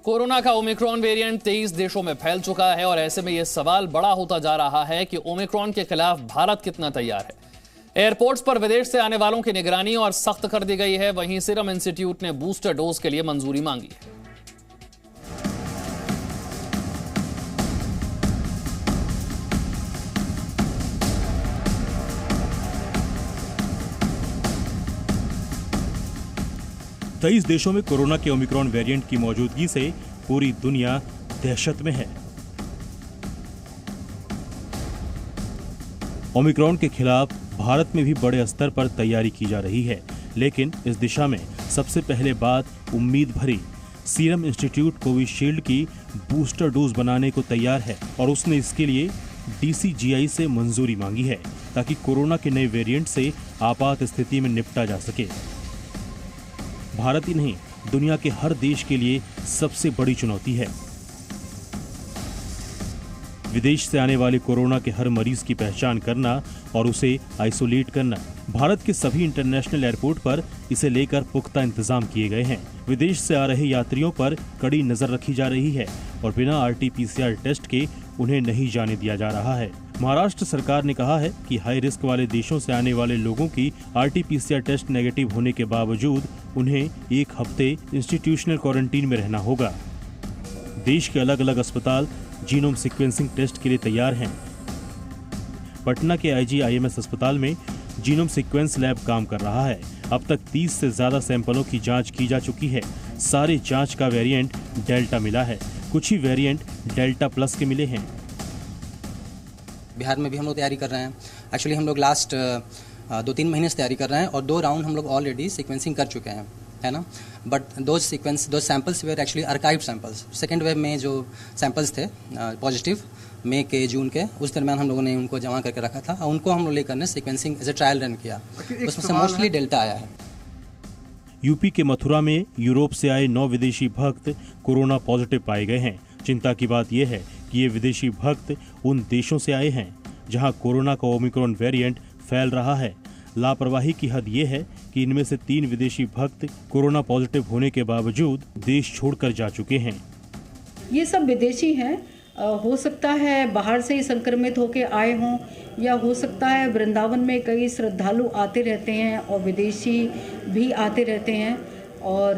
Corona का Omicron variant 23 देशों में फैल चुका है और ऐसे में यह सवाल बड़ा होता जा रहा है कि ओमिक्रॉन के खिलाफ भारत कितना तैयार है। एयरपोर्ट्स पर विदेश से आने वालों की निगरानी और सख्त कर दी गई है। वहीं सीरम इंस्टीट्यूट ने बूस्टर डोज के लिए मंजूरी मांगी है। तेईस देशों में कोरोना के ओमिक्रॉन वेरिएंट की मौजूदगी से पूरी दुनिया दहशत में है। ओमिक्रॉन के खिलाफ भारत में भी बड़े स्तर पर तैयारी की जा रही है, लेकिन इस दिशा में सबसे पहले बात उम्मीद भरी। सीरम इंस्टीट्यूट कोविशील्ड की बूस्टर डोज बनाने को तैयार है और उसने इसके लिए DCGI से मंजूरी मांगी है ताकि कोरोना के नए वेरिएंट से आपात स्थिति में निपटा जा सके। भारत ही नहीं, दुनिया के हर देश के लिए सबसे बड़ी चुनौती है। विदेश से आने वाले कोरोना के हर मरीज की पहचान करना और उसे आइसोलेट करना। भारत के सभी इंटरनेशनल एयरपोर्ट पर इसे लेकर पुख्ता इंतजाम किए गए हैं। विदेश से आ रहे यात्रियों पर कड़ी नजर रखी जा रही है और बिना RT-PCR टेस्ट के उन्हें नहीं जाने दिया जा रहा है। महाराष्ट्र सरकार ने कहा है कि हाई रिस्क वाले देशों से आने वाले लोगों की RT-PCR टेस्ट नेगेटिव होने के बावजूद उन्हें 1 हफ्ते इंस्टीट्यूशनल क्वारंटीन में रहना होगा। देश के अलग अलग अस्पताल जीनोम सीक्वेंसिंग टेस्ट के लिए तैयार हैं। पटना के IGIMS अस्पताल में जीनोम सीक्वेंस लैब काम कर रहा है। अब तक 30 से ज्यादा सैंपलों की जांच की जा चुकी है। सारे जांच का वेरिएंट डेल्टा मिला है, कुछ ही वेरिएंट डेल्टा प्लस के मिले हैं। बिहार में भी हम लोग तैयारी कर रहे हैं। एक्चुअली हम लोग लास्ट 2-3 महीने से तैयारी कर रहे हैं और 2 राउंड हम लोग ऑलरेडी सीक्वेंसिंग कर चुके हैं, है ना। बट दो samples were actually archive samples. Second wave में जो सैंपल्स थे पॉजिटिव मई के जून के, उस दरमियान हम लोगों ने उनको जमा करके रखा था और उनको हम लोग लेकर ने sequencing as a trial run किया। उसमें से मोस्टली डेल्टा आया है। यूपी के मथुरा में यूरोप से आए 9 विदेशी भक्त कोरोना पॉजिटिव पाए गए हैं। चिंता की बात यह है कि ये विदेशी भक्त उन देशों से आए हैं जहां कोरोना का ओमिक्रॉन वेरिएंट फैल रहा है। लापरवाही की हद ये है कि इनमें से 3 विदेशी भक्त कोरोना पॉजिटिव होने के बावजूद देश छोड़कर जा चुके हैं। ये सब विदेशी हैं। हो सकता है बाहर से ही संक्रमित होकर आए हों, या हो सकता है वृंदावन में कई श्रद्धालु आते रहते हैं और विदेशी भी आते रहते हैं और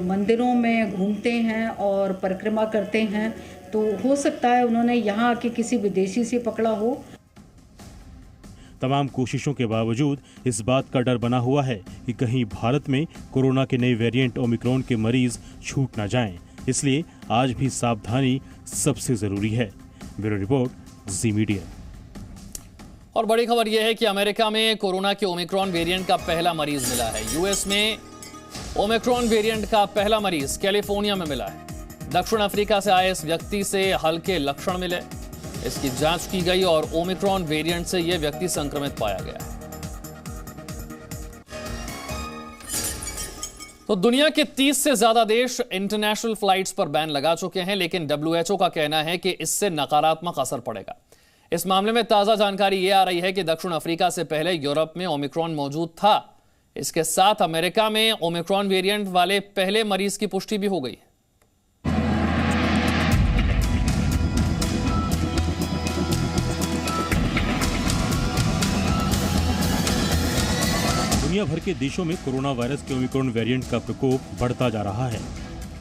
मंदिरों में घूमते हैं और परिक्रमा करते हैं। तो हो सकता है उन्होंने यहाँ आके किसी विदेशी से पकड़ा हो। तमाम कोशिशों के बावजूद इस बात का डर बना हुआ है कि कहीं भारत में कोरोना के नए वेरिएंट ओमिक्रॉन के मरीज छूट न जाएं। इसलिए आज भी सावधानी सबसे जरूरी है। ब्यूरो रिपोर्ट, जी मीडिया। और बड़ी खबर यह है कि अमेरिका में कोरोना के ओमिक्रॉन वेरिएंट का पहला मरीज मिला है। यूएस में ओमिक्रॉन वेरिएंट का पहला मरीज कैलिफोर्निया में मिला है। दक्षिण अफ्रीका से आए इस व्यक्ति से हल्के लक्षण मिले। इसकी जांच की गई और ओमिक्रॉन वेरिएंट से यह व्यक्ति संक्रमित पाया गया है। तो दुनिया के 30 से ज्यादा देश इंटरनेशनल फ्लाइट्स पर बैन लगा चुके हैं, लेकिन WHO का कहना है कि इससे नकारात्मक असर पड़ेगा। इस मामले में ताजा जानकारी यह आ रही है कि दक्षिण अफ्रीका से पहले यूरोप में ओमिक्रॉन मौजूद था। इसके साथ अमेरिका में ओमिक्रॉन वेरिएंट वाले पहले मरीज की पुष्टि भी हो गई। दुनिया भर के देशों में कोरोना वायरस के ओमिक्रॉन वेरिएंट का प्रकोप बढ़ता जा रहा है।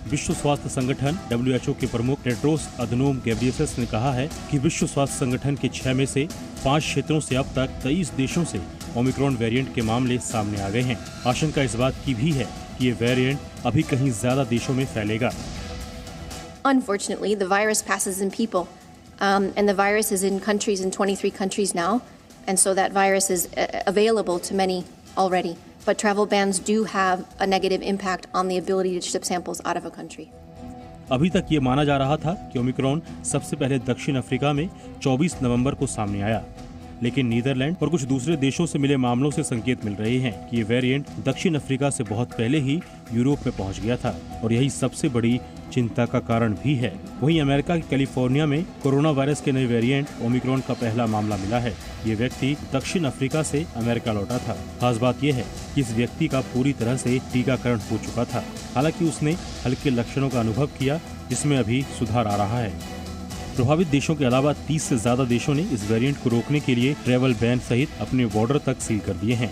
विश्व स्वास्थ्य संगठन WHO के प्रमुख टेड्रोस अधनोम घेब्रेयेसस ने कहा है कि विश्व स्वास्थ्य संगठन के 6 में से 5 क्षेत्रों से अब तक 23 देशों से ओमिक्रॉन वेरिएंट के मामले सामने आ गए हैं। आशंका इस बात की भी है कि ये वेरिएंट अभी कहीं ज्यादा देशों में फैलेगा। Unfortunately, the virus passes in people, and the virus is in 23 countries now, and so that virus is available to many already. But travel bans do have a negative impact on the ability to ship samples out of a country. अभी तक ये माना जा रहा था कि Omicron सबसे पहले दक्षिण अफ्रीका में 24 नवंबर को सामने आया। लेकिन नीदरलैंड और कुछ दूसरे देशों से मिले मामलों से संकेत मिल रहे हैं कि ये वेरिएंट दक्षिण अफ्रीका से बहुत पहले ही यूरोप में पहुंच गया था और यही सबसे बड़ी चिंता का कारण भी है। वहीं अमेरिका के कैलिफोर्निया में कोरोना वायरस के नए वेरिएंट ओमिक्रॉन का पहला मामला मिला है। ये व्यक्ति दक्षिण अफ्रीका से अमेरिका लौटा था। खास बात यह है कि इस व्यक्ति का पूरी तरह से टीकाकरण हो चुका था। हालांकि उसने हल्के लक्षणों का अनुभव किया, जिसमें अभी सुधार आ रहा है। प्रभावित देशों के अलावा 30 से ज्यादा देशों ने इस वेरिएंट को रोकने के लिए ट्रैवल बैन सहित अपने बॉर्डर तक सील कर दिए हैं।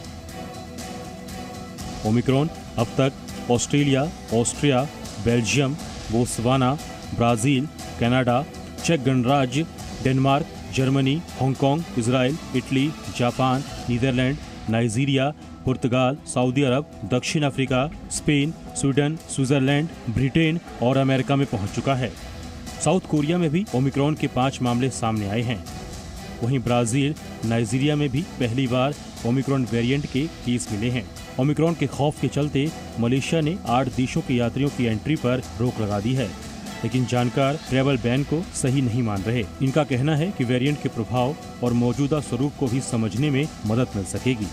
ओमिक्रॉन अब तक Australia, Austria, Belgium, Botswana, Brazil, Canada, चेक गणराज्य, Denmark, Germany, Hong Kong, Israel, Italy, Japan, Netherland, Nigeria, पुर्तगाल, सऊदी अरब, दक्षिण Africa, Spain, Sweden, Switzerland, Britain और अमेरिका में पहुंच चुका है। साउथ कोरिया में भी ओमिक्रॉन के 5 मामले सामने आए हैं। वहीं ब्राजील, नाइजीरिया में भी पहली बार ओमिक्रॉन वेरिएंट के केस मिले हैं। ओमिक्रॉन के खौफ के चलते मलेशिया ने 8 देशों के यात्रियों की एंट्री पर रोक लगा दी है, लेकिन जानकार ट्रैवल बैन को सही नहीं मान रहे। इनका कहना है कि वेरिएंट के प्रभाव और मौजूदा स्वरूप को भी समझने में मदद मिल सकेगी।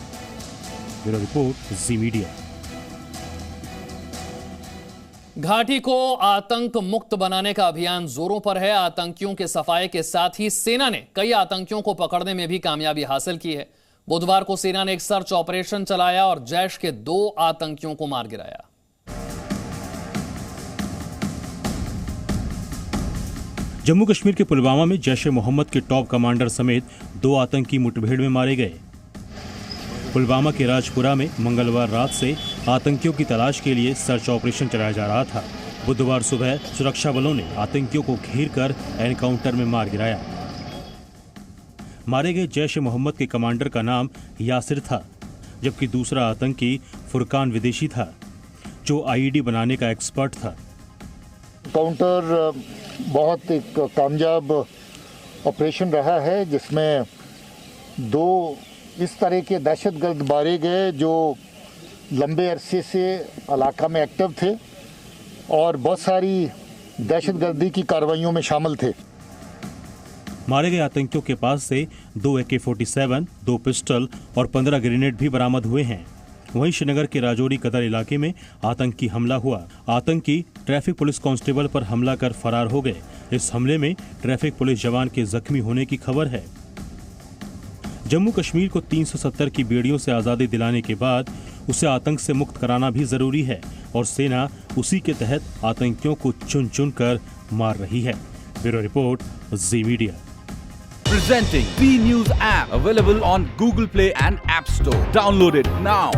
ब्यूरो रिपोर्ट, जी मीडिया। घाटी को आतंक मुक्त बनाने का अभियान जोरों पर है। आतंकियों के सफाये के साथ ही सेना ने कई आतंकियों को पकड़ने में भी कामयाबी हासिल की है। बुधवार को सेना ने एक सर्च ऑपरेशन चलाया और जैश के 2 आतंकियों को मार गिराया। जम्मू कश्मीर के पुलवामा में जैश ए मोहम्मद के टॉप कमांडर समेत 2 आतंकी मुठभेड़ में मारे गए। पुलवामा के राजपुरा में मंगलवार रात से आतंकियों की तलाश के लिए सर्च ऑपरेशन चलाया जा रहा था। बुधवार सुबह सुरक्षा बलों ने आतंकियों को घेर कर एनकाउंटर में मार गिराया। मारे गए जैश ए मोहम्मद के कमांडर का नाम यासिर था, जबकि दूसरा आतंकी फुरकान विदेशी था, जो आईईडी बनाने का एक्सपर्ट था। काउंटर बहुत एक कामयाब ऑपरेशन रहा है, जिसमें 2 इस तरह के दहशतगर्द मारे गए जो लंबे अरसे से इलाका में एक्टिव थे और बहुत सारी दहशतगर्दी की कार्रवाइयों में शामिल थे। मारे गए आतंकियों के पास से 2 AK-47, 2 पिस्टल और 15 ग्रेनेड भी बरामद हुए हैं। वहीं श्रीनगर के राजौरी कदर इलाके में आतंकी हमला हुआ। आतंकी ट्रैफिक पुलिस कांस्टेबल पर हमला कर फरार हो गए। इस हमले में ट्रैफिक पुलिस जवान के जख्मी होने की खबर है। जम्मू कश्मीर को 370 की बेड़ियों से आज़ादी दिलाने के बाद उसे आतंक से मुक्त कराना भी जरूरी है और सेना उसी के तहत आतंकियों को चुन चुन कर मार रही है। Bureau report, ji media. Presenting B News app, available on Google Play and App Store. Download it now.